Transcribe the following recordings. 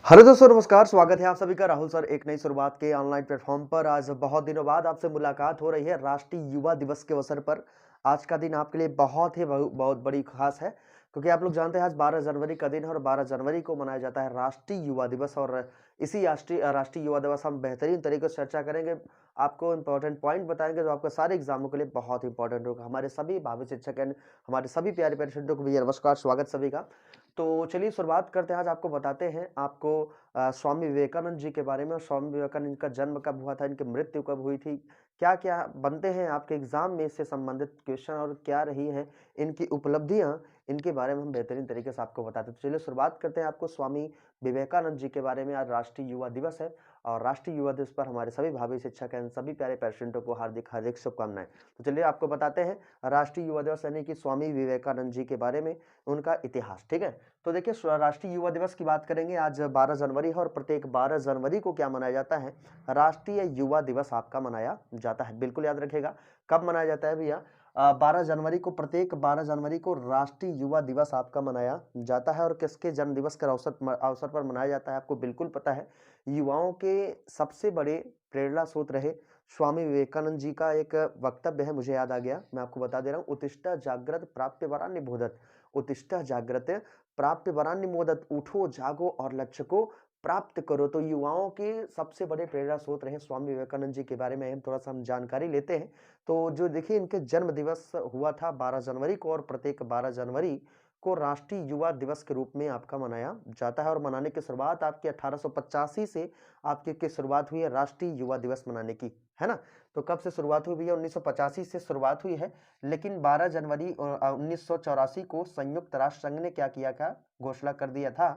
Hello दोस्तों, नमस्कार। स्वागत है आप सभी का राहुल सर एक नई शुरुआत के ऑनलाइन प्लेटफॉर्म पर। आज बहुत दिनों बाद आपसे मुलाकात हो रही है राष्ट्रीय युवा दिवस के अवसर पर। आज का दिन आपके लिए बहुत ही बहुत बड़ी खास है, क्योंकि आप लोग जानते हैं आज 12 जनवरी का दिन है और 12 जनवरी को मनाया जाता है राष्ट्रीय युवा दिवस। और इसी राष्ट्रीय युवा दिवस हम बेहतरीन तरीके से चर्चा करेंगे, आपको इंपॉर्टेंट पॉइंट बताएंगे जो आपके सारे एग्जामों के लिए बहुत इंपॉर्टेंट होगा। हमारे सभी भावी शिक्षक एंड हमारे सभी प्यारे प्यारे स्टूडेंटों को भी नमस्कार, स्वागत सभी का। तो चलिए शुरुआत करते हैं। आज आपको बताते हैं आपको स्वामी विवेकानंद जी के बारे में। और स्वामी विवेकानंद का जन्म कब हुआ था, इनकी मृत्यु कब हुई थी, क्या-क्या बनते हैं आपके एग्जाम में इससे संबंधित क्वेश्चन और क्या रही हैं इनकी उपलब्धियां, इनके बारे में हम बेहतरीन तरीके से आपको बताते हैं। तो चलिए शुरुआत करते हैं आपको स्वामी विवेकानंद जी के बारे में। आज राष्ट्रीय युवा दिवस है और राष्ट्रीय युवा दिवस पर हमारे सभी भावी शिक्षक एंड सभी प्यारे पेरेंट्सों को हार्दिक हार्दिक शुभकामनाएं। तो चलिए आपको बताते हैं राष्ट्रीय युवा दिवस यानी कि स्वामी विवेकानंद जी के बारे में, उनका इतिहास। ठीक है, तो देखिए राष्ट्रीय युवा दिवस की बात करेंगे। आज 12 जनवरी है और प्रत्येक 12 जनवरी को क्या मनाया जाता है, राष्ट्रीय युवा दिवस आपका मनाया जाता है। बिल्कुल याद रखिएगा कब मनाया जाता है भैया, 12 जनवरी को, प्रत्येक 12 जनवरी को राष्ट्रीय युवा दिवस आपका मनाया जाता है। और किसके जन्म दिवस के अवसर पर मनाया जाता है आपको बिल्कुल पता है। युवाओं के सबसे बड़े प्रेरणा स्रोत रहे स्वामी विवेकानंद जी का एक वक्तव्य है, मुझे याद आ गया, मैं आपको बता दे रहा हूँ। उत्तिष्ठ जागृत प्राप्य वरान्य बोधत, उत्तिष्ठ जागृत प्राप्य वरान्य मोदत, उठो जागो और लक्ष्य को प्राप्त करो। तो युवाओं के सबसे बड़े प्रेरणा स्रोत रहे स्वामी विवेकानंद जी के बारे में हम थोड़ा सा हम जानकारी लेते हैं। तो जो देखिए इनके जन्म दिवस हुआ था 12 जनवरी को और प्रत्येक 12 जनवरी को राष्ट्रीय युवा दिवस के रूप में आपका मनाया जाता है। और मनाने की शुरुआत आपकी 1885 से आपकी की शुरुआत हुई है राष्ट्रीय युवा दिवस मनाने की, है ना। तो कब से शुरुआत हुई भैया, 1985 से शुरुआत हुई है। लेकिन 12 जनवरी 1984 को संयुक्त राष्ट्र संघ ने क्या किया था, घोषणा कर दिया था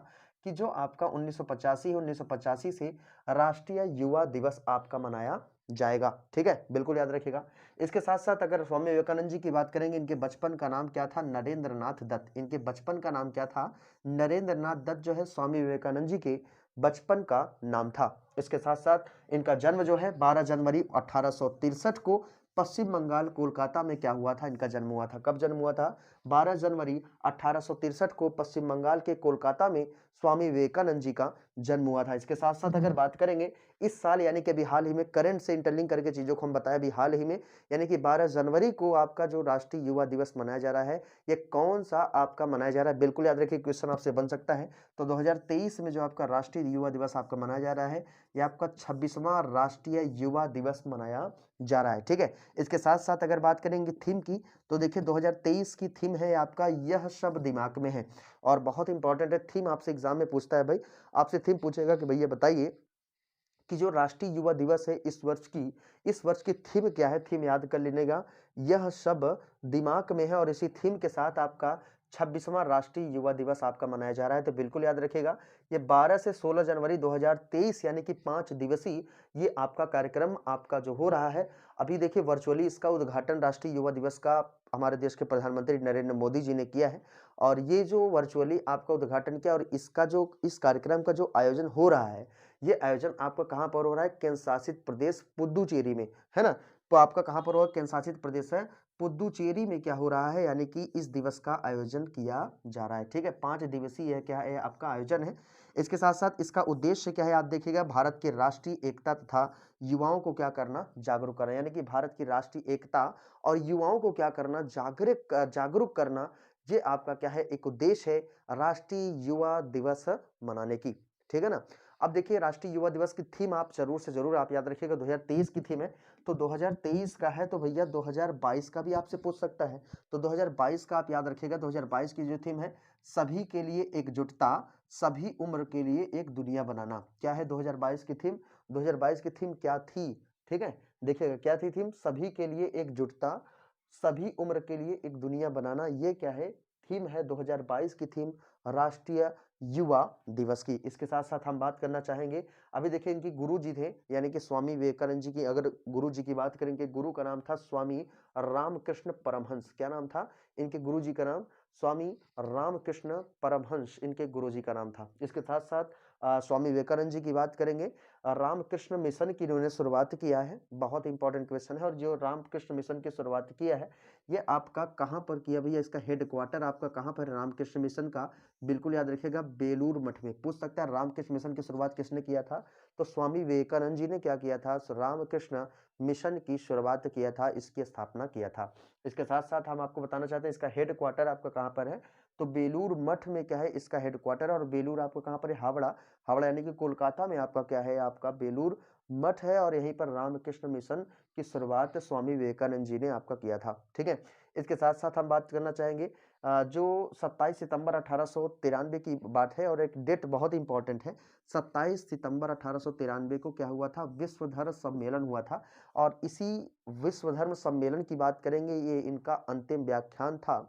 कि जो आपका 1985 से राष्ट्रीय युवा दिवस आपका मनाया जाएगा। ठीक है, बिल्कुल याद रखिएगा। इसके साथ साथ अगर स्वामी विवेकानंद जी की बात करेंगे, इनके बचपन का नाम क्या था, नरेंद्र नाथ दत्त। इनके बचपन का नाम क्या था, नरेंद्र नाथ दत्त जो है स्वामी विवेकानंद जी के बचपन का नाम था। इसके साथ साथ इनका जन्म जो है 12 जनवरी 1863 को पश्चिम बंगाल कोलकाता में क्या हुआ था, इनका जन्म हुआ था। कब जन्म हुआ था, 12 जनवरी 1863 को पश्चिम बंगाल के कोलकाता में स्वामी विवेकानंद जी का जन्म हुआ था। इसके साथ साथ अगर बात करेंगे इस साल यानी कि अभी हाल ही में करंट से इंटरलिंक करके चीजों को हम बताएं, अभी हाल ही में यानी कि 12 जनवरी को आपका जो राष्ट्रीय युवा दिवस मनाया जा रहा है, ये कौन सा आपका मनाया जा रहा है, बिल्कुल याद रखिए, क्वेश्चन आपसे बन सकता है। तो 2023 में जो आपका राष्ट्रीय युवा दिवस आपका मनाया जा रहा है, ये आपका 26वां राष्ट्रीय युवा दिवस मनाया जा रहा है। ठीक है, इसके साथ साथ अगर बात करेंगे थीम की, तो देखिए 2023 की थीम है आपका यह सब दिमाग में है। और बहुत इंपॉर्टेंट है थीम, आपसे एग्जाम में पूछता है भाई, आपसे थीम पूछेगा कि भैया बताइए कि जो राष्ट्रीय युवा दिवस है इस वर्ष की थीम क्या है। थीम याद कर लेने का, यह सब दिमाग में है। और इसी थीम के साथ आपका 26वां राष्ट्रीय युवा दिवस आपका मनाया जा रहा है। तो बिल्कुल याद रखिएगा, ये 12 से 16 जनवरी 2023 यानी कि 5 दिवसीय ये आपका कार्यक्रम आपका जो हो रहा है। अभी देखिए वर्चुअली इसका उद्घाटन राष्ट्रीय युवा दिवस का हमारे देश के प्रधानमंत्री नरेंद्र मोदी जी ने किया है। और ये जो वर्चुअली आपका उद्घाटन किया और इसका जो इस कार्यक्रम का जो आयोजन हो रहा है, ये आयोजन आपका कहां पर हो रहा है, केंद्र शासित प्रदेश पुदुचेरी में, है ना। तो आपका कहां पर होगा, केंद्र शासित प्रदेश है पुदुचेरी में क्या हो रहा है, यानी कि इस दिवस का आयोजन किया जा रहा है। ठीक है, 5 दिवसीय है क्या है आपका आयोजन है। इसके साथ साथ इसका उद्देश्य क्या है आप देखिएगा, भारत के राष्ट्रीय एकता तथा युवाओं को क्या करना, जागरूक करना। यानी कि भारत की राष्ट्रीय एकता और युवाओं को क्या करना, जागरूक करना, ये आपका क्या है, एक उद्देश्य है राष्ट्रीय युवा दिवस मनाने की। ठीक है ना। अब देखिए राष्ट्रीय युवा दिवस की थीम आप जरूर से जरूर आप याद रखिएगा, 2023 की थीम है। तो 2023 का है तो भैया 2022 का भी आपसे पूछ सकता है। तो 2022 का आप याद रखिएगा, 2022 की जो थीम है, सभी के लिए एकजुटता, सभी उम्र के लिए एक दुनिया बनाना। क्या है 2022 की थीम, 2022 की थीम क्या थी, ठीक है, देखिएगा क्या थी थीम, सभी के लिए एकजुटता, सभी उम्र के लिए एक दुनिया बनाना। ये क्या है, थीम है 2022 की थीम राष्ट्रीय युवा दिवस की। इसके साथ साथ हम बात करना चाहेंगे, अभी देखिए इनकी गुरु जी थे यानी कि स्वामी विवेकानंद जी की अगर गुरु जी की बात करेंगे, गुरु का नाम था स्वामी रामकृष्ण परमहंस। क्या नाम था इनके गुरु जी का नाम, स्वामी रामकृष्ण परमहंस इनके गुरु जी का नाम था। इसके साथ साथ स्वामी विवेकानंद जी की बात करेंगे, रामकृष्ण मिशन की इन्होंने शुरुआत किया है, बहुत इंपॉर्टेंट क्वेश्चन है। और जो रामकृष्ण मिशन की शुरुआत किया है, ये आपका कहाँ पर किया भैया, इसका हेडक्वार्टर आपका कहाँ पर है? रामकृष्ण मिशन का बिल्कुल याद रखिएगा बेलूर मठ में। पूछ सकता है रामकृष्ण मिशन की शुरुआत किसने किया था? तो स्वामी विवेकानंद जी ने क्या किया था? रामकृष्ण मिशन की शुरुआत किया था, इसकी स्थापना किया था। इसके साथ-साथ हम आपको बताना चाहते हैं इसका हेडक्वार्टर आपका कहाँ पर है? तो बेलूर मठ में क्या है इसका हेडक्वार्टर, और बेलूर आपको कहाँ पर है? हावड़ा। हावड़ा यानी कि कोलकाता में आपका क्या है? आपका बेलूर मठ है, और यहीं पर रामकृष्ण मिशन की शुरुआत स्वामी विवेकानंद जी ने आपका किया था। ठीक है? इसके साथ-साथ हम बात करना चाहेंगे जो 27 सितंबर 1893 की बात है, और एक डेट बहुत इंपॉर्टेंट है। 27 सितंबर 1893 को क्या हुआ था? विश्व धर्म सम्मेलन हुआ था, और इसी विश्व धर्म सम्मेलन की बात करेंगे। ये इनका अंतिम व्याख्यान था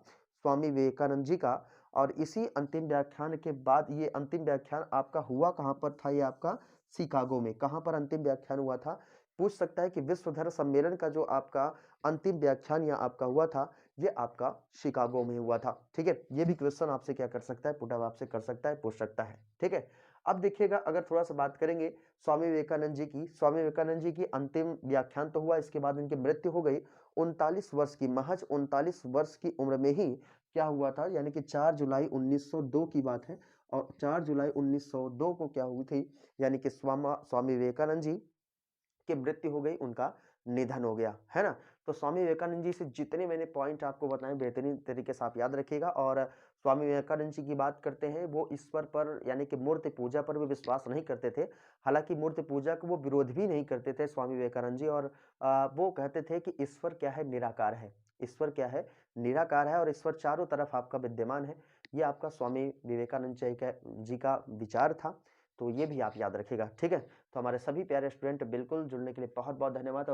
स्वामी विवेकानंद जी का, और इसी अंतिम व्याख्यान के बाद ये अंतिम व्याख्यान आपका हुआ कहाँ पर था? ये आपका शिकागो में। कहाँ पर अंतिम व्याख्यान हुआ था? पूछ सकता है कि विश्व धर्म सम्मेलन का जो आपका अंतिम व्याख्यान यहाँ आपका हुआ था, ये आपका शिकागो में हुआ था। ठीक है? ये भी क्वेश्चन आपसे क्या कर सकता है? पुट अप आपसे कर सकता है, पूछ सकता है। ठीक है? अब देखिएगा, अगर थोड़ा-सा बात करेंगे स्वामी विवेकानंद जी की। स्वामी विवेकानंद जी की अंतिम व्याख्यान तो हुआ, इसके बाद इनकी मृत्यु हो गई। 39 वर्ष की, महज 39 वर्ष की उम्र में ही क्या हुआ था? यानी कि 4 जुलाई 1902 की बात है, और 4 जुलाई 1902 को क्या हुई थी? यानी कि स्वामी विवेकानंद जी की मृत्यु हो गई, उनका निधन हो गया, है ना? तो स्वामी विवेकानंद जी से जितने मैंने पॉइंट आपको बताए बेहतरीन तरीके से आप याद रखिएगा। और स्वामी विवेकानंद जी की बात करते हैं, वो ईश्वर पर यानी कि मूर्ति पूजा पर भी विश्वास नहीं करते थे। हालाँकि मूर्ति पूजा को वो विरोध भी नहीं करते थे स्वामी विवेकानंद जी, और वो कहते थे कि ईश्वर क्या है? निराकार है। ईश्वर क्या है? निराकार है, और ईश्वर चारों तरफ आपका विद्यमान है। ये आपका स्वामी विवेकानंद जी का विचार था। तो ये भी आप याद रखिएगा, ठीक है? तो हमारे सभी प्यारे स्टूडेंट बिल्कुल जुड़ने के लिए बहुत-बहुत धन्यवाद,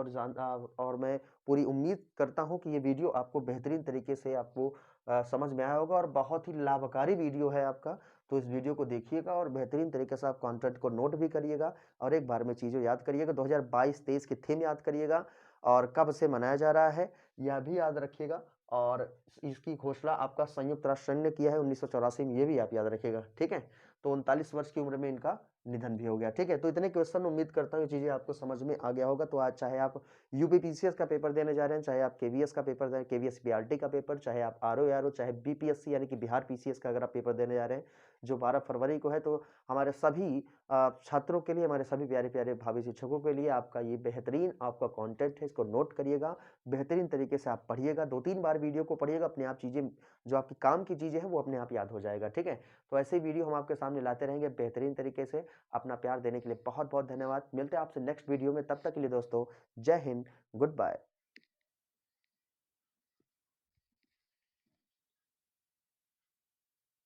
और मैं पूरी उम्मीद करता हूँ कि ये वीडियो आपको बेहतरीन तरीके से आपको समझ में आया होगा, और बहुत ही लाभकारी वीडियो है आपका। तो इस वीडियो को देखिएगा और बेहतरीन तरीके से आप कंटेंट को नोट भी करिएगा, और एक बार में चीज़ें याद करिएगा। 2022-23 की थीम याद करिएगा, और कब से मनाया जा रहा है, यह भी याद रखिएगा। और इसकी घोषणा आपका संयुक्त राष्ट्र संघ ने किया है 1984 में, ये भी आप याद रखिएगा, ठीक है? तो 39 वर्ष की उम्र में इनका निधन भी हो गया, ठीक है? तो इतने क्वेश्चन उम्मीद करता हूँ ये चीज़ें आपको समझ में आ गया होगा। तो आज चाहे आप यूपीपीसीएस का पेपर देने जा रहे हैं, चाहे आप केवीएस का पेपर दें, केवीएस बीआरटी का पेपर, चाहे आप आरओ एआरओ, चाहे बीपीएससी यानी कि बिहार पीसीएस का अगर आप पेपर देने जा रहे हैं, जो 12 फरवरी को है, तो हमारे सभी छात्रों के लिए, हमारे सभी प्यारे-प्यारे भावी शिक्षकों के लिए आपका ये बेहतरीन आपका कंटेंट है, इसको नोट करिएगा, बेहतरीन तरीके से आप पढ़िएगा, 2-3 बार वीडियो को पढ़िएगा, अपने आप चीज़ें जो आपकी काम की चीज़ें हैं, वो अपने आप याद हो जाएगा, ठीक है? तो ऐसे ही वीडियो हम आपके सामने लाते रहेंगे बेहतरीन तरीके से। अपना प्यार देने के लिए बहुत-बहुत धन्यवाद। मिलते हैं आपसे नेक्स्ट वीडियो में, तब तक के लिए दोस्तों जय हिंद, गुड बाय।